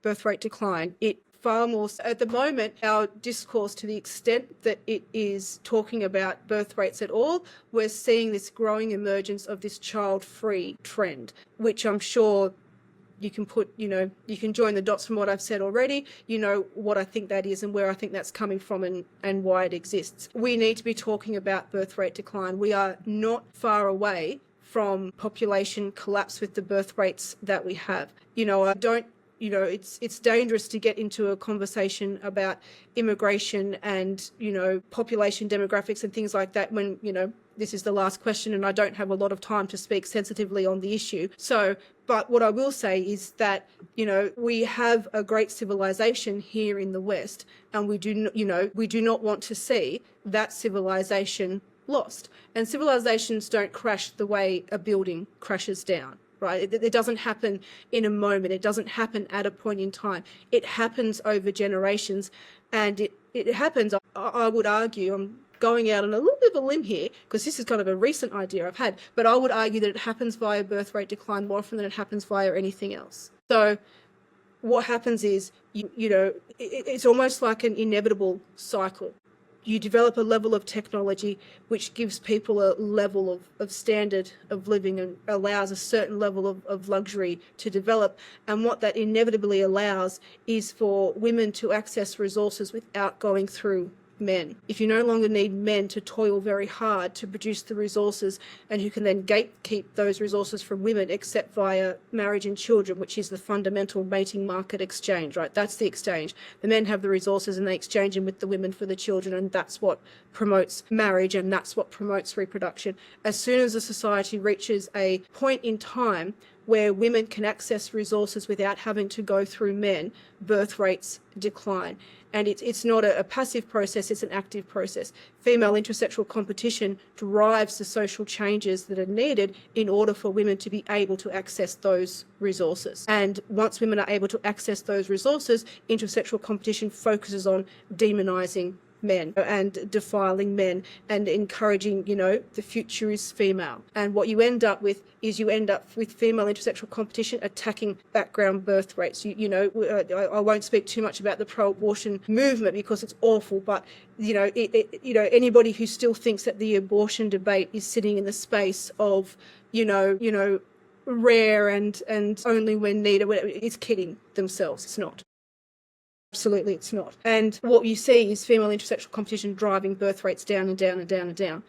birth rate decline. It far more, at the moment, our discourse, to the extent that it is talking about birth rates at all, we're seeing this growing emergence of this child-free trend, which I'm sure you can put, you can join the dots from what I've said already, what I think that is and where I think that's coming from and why it exists. We need to be talking about birth rate decline. We are not far away from population collapse with the birth rates that we have. It's dangerous to get into a conversation about immigration and, population demographics and things like that when, this is the last question and I don't have a lot of time to speak sensitively on the issue. But what I will say is that, we have a great civilization here in the West, and we do not want to see that civilization lost. And civilizations don't crash the way a building crashes down. Right? It doesn't happen in a moment. It doesn't happen at a point in time. It happens over generations, and it happens, I would argue, I'm going out on a little bit of a limb here because this is kind of a recent idea I've had, but I would argue that it happens via birth rate decline more often than it happens via anything else. So what happens is, it's almost like an inevitable cycle. You develop a level of technology which gives people a level of standard of living and allows a certain level of luxury to develop. And what that inevitably allows is for women to access resources without going through men. If you no longer need men to toil very hard to produce the resources and who can then gatekeep those resources from women except via marriage and children, which is the fundamental mating market exchange, right? That's the exchange. The men have the resources and they exchange them with the women for the children, and that's what promotes marriage and that's what promotes reproduction. As soon as a society reaches a point in time where women can access resources without having to go through men, birth rates decline. And it's not a passive process, it's an active process. Female intersexual competition drives the social changes that are needed in order for women to be able to access those resources. And once women are able to access those resources, intersexual competition focuses on demonizing men and defiling men and encouraging, the future is female. And what you end up with is female intersexual competition attacking background birth rates. I won't speak too much about the pro-abortion movement because it's awful, but anybody who still thinks that the abortion debate is sitting in the space of, rare and only when needed, is kidding themselves. It's not. Absolutely, it's not. And what you see is female intersexual competition driving birth rates down and down and down and down.